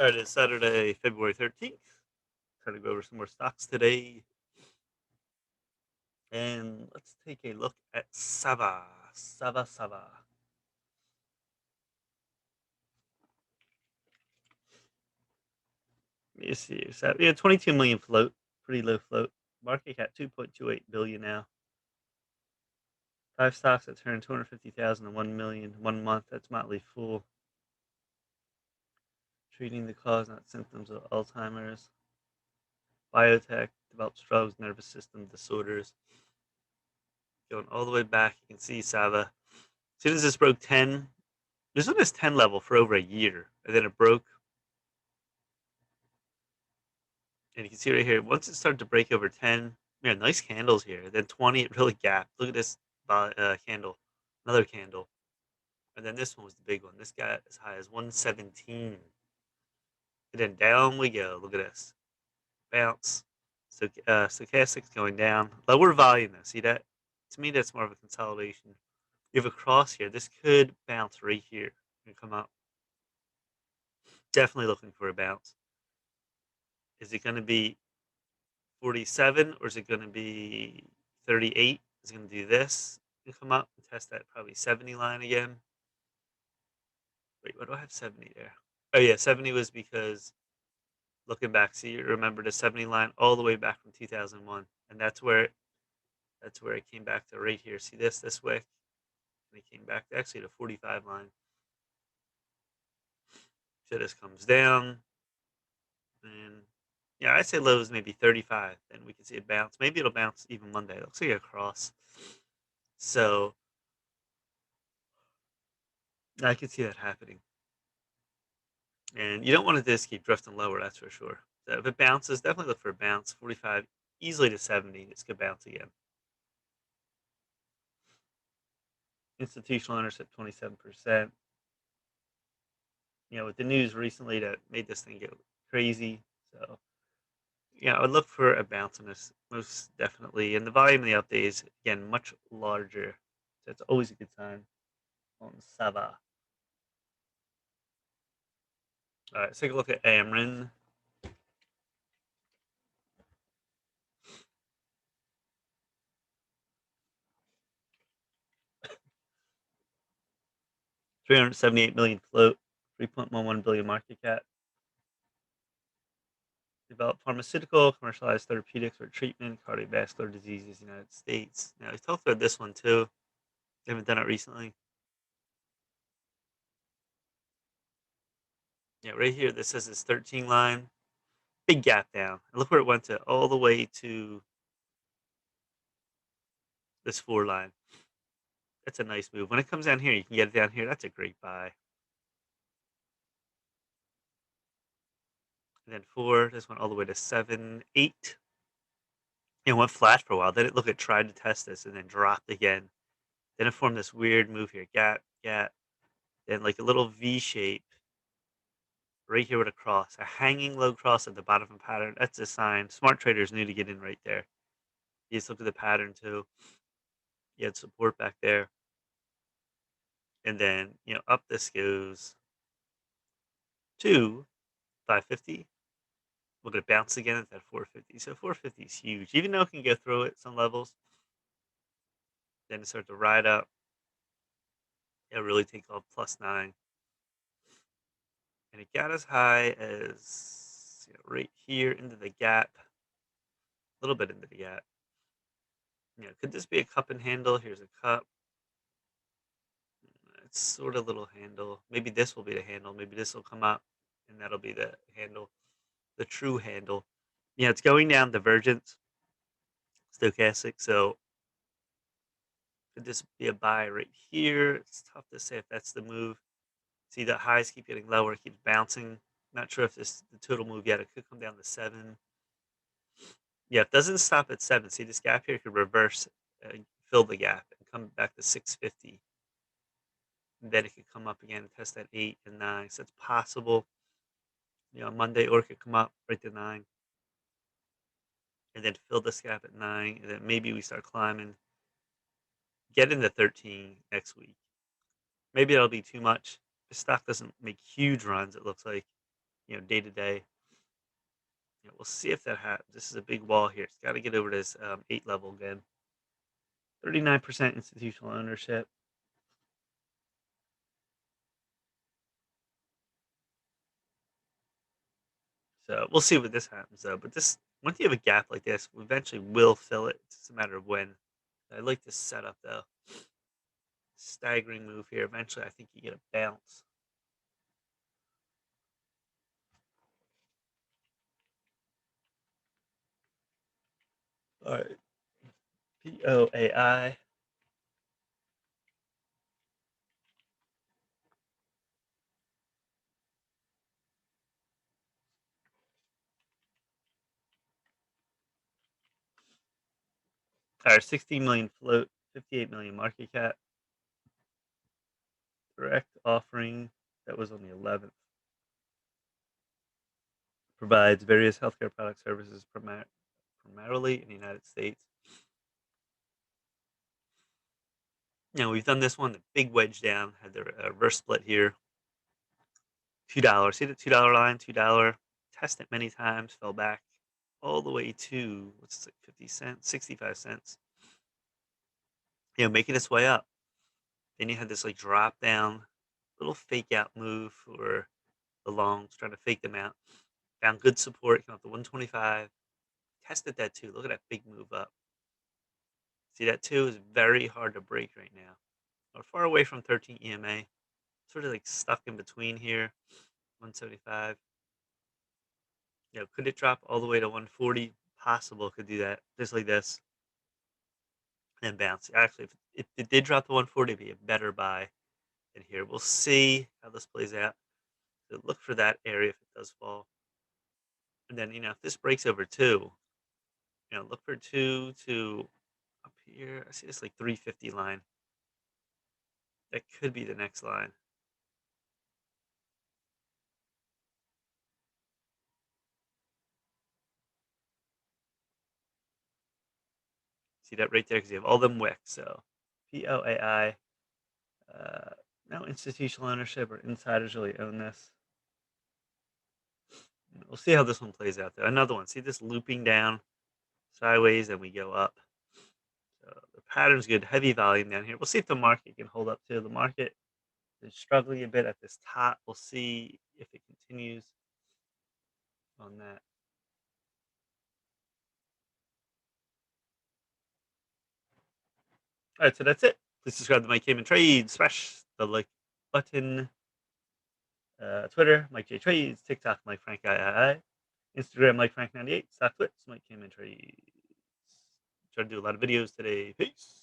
All right, it's Saturday, February 13th. Try to go over some more stocks today. And let's take a look at SAVA. SAVA. Let me see. SAVA, yeah, 22 million float. Pretty low float. Market cap 2.28 billion now. Five stocks that turned 250,000 to 1 million 1 month. That's Motley Fool. Treating the cause, not symptoms of Alzheimer's. Biotech develops drugs, nervous system disorders. Going all the way back, you can see SAVA. As soon as this broke 10, this was on this 10 level for over a year, and then it broke. And you can see right here, once it started to break over 10, yeah, nice candles here. Then 20, it really gapped. Look at this candle, another candle. And then this one was the big one. This got as high as 117. And then down we go. Look at this. Bounce. So stochastics going down. Lower volume though. See that? To me, that's more of a consolidation. You have a cross here. This could bounce right here and come up. Definitely looking for a bounce. Is it going to be 47 or is it going to be 38? Is it going to do this and come up and test that probably 70 line again? Wait, why do I have 70 there? Oh yeah, 70 was because looking back, see, you remember the 70 line all the way back from 2001, and that's where it came back to right here. See this wick, and it came back to actually the 45 line. So this comes down, and yeah, I say lows maybe 35. Then we can see it bounce. Maybe it'll bounce even Monday. It looks like a cross. So I can see that happening. And you don't want to just keep drifting lower, that's for sure. So if it bounces, definitely look for a bounce. 45, easily to 70. This could bounce again. Institutional owners at 27%. With the news recently that made this thing get crazy. So, I would look for a bounce on this most definitely. And the volume of the update is, again, much larger. So it's always a good sign on SAVA. All right, let's take a look at AMRN. 378 million float, 3.11 billion market cap. Developed pharmaceutical, commercialized therapeutics for treatment, cardiovascular diseases, United States. Now, we talked about this one too. They haven't done it recently. Yeah, right here, this says this 13 line, big gap down. And look where it went to, all the way to this 4 line. That's a nice move. When it comes down here, you can get it down here. That's a great buy. And then 4, this went all the way to 7, 8. It went flat for a while. Then it tried to test this and then dropped again. Then it formed this weird move here. Gap, gap. Then like a little V shape right here with a cross. A hanging low cross at the bottom of the pattern. That's a sign. Smart traders knew to get in right there. You just look at the pattern too. You had support back there. And then, up this goes to 550. We're going to bounce again at that 450. So 450 is huge. Even though it can go through it some levels, then it starts to ride up. It'll really take off +9. And it got as high as right here into the gap, a little bit into the gap. Could this be a cup and handle? Here's a cup. It's sort of little handle. Maybe this will be the handle. Maybe this will come up, and that'll be the handle, the true handle. It's going down divergence, stochastic. So could this be a buy right here? It's tough to say if that's the move. See the highs keep getting lower, it keeps bouncing. Not sure if this is the total move yet. It could come down to 7. Yeah, it doesn't stop at 7. See this gap here could reverse, fill the gap, and come back to 650. And then it could come up again and test that 8 and 9. So it's possible, Monday, or it could come up right to 9, and then fill this gap at 9, and then maybe we start climbing, get into 13 next week. Maybe that'll be too much. The stock doesn't make huge runs, it looks like. day to day. We'll see if that happens. This is a big wall here. It's got to get over this 8 level again. 39% institutional ownership. So we'll see what this happens though. But this, once you have a gap like this, we eventually will fill it. It's just a matter of when. I like this setup though. Staggering move here. Eventually, I think you get a bounce. All right. POAI. All right, 16 million float, 58 million market cap. Direct offering that was on the 11th. Provides various healthcare product services primarily in the United States. We've done this one, the big wedge down, had the reverse split here. $2. See the $2 line, $2. Test it many times, fell back all the way to what's it, 50 cents, 65 cents. Making its way up. Then you had this like drop down, little fake out move for the longs, trying to fake them out. Found good support, came up to 125. Tested that too. Look at that big move up. See, that too is very hard to break right now. We're far away from 13 EMA. Sort of like stuck in between here. 175. Could it drop all the way to 140? Possible, could do that. Just like this. And bounce. Actually, if it did drop to 140, it'd be a better buy than here. We'll see how this plays out. So look for that area if it does fall. And then, if this breaks over two, look for two to up here. I see this like 350 line. That could be the next line. See that right there? Because you have all them wicks. So POAI, no institutional ownership or insiders really own this. We'll see how this one plays out though. Another one. See this looping down sideways and we go up. So the pattern's good. Heavy volume down here. We'll see if the market can hold up too. The market is struggling a bit at this top. We'll see if it continues on that. All right, so that's it. Please subscribe to Mike Cayman Trade. Smash the like button. Twitter, Mike J Trades. TikTok, Mike Frank III. Instagram, Mike Frank 98. Stock Flips, Mike Cayman Trades. Try to do a lot of videos today. Peace.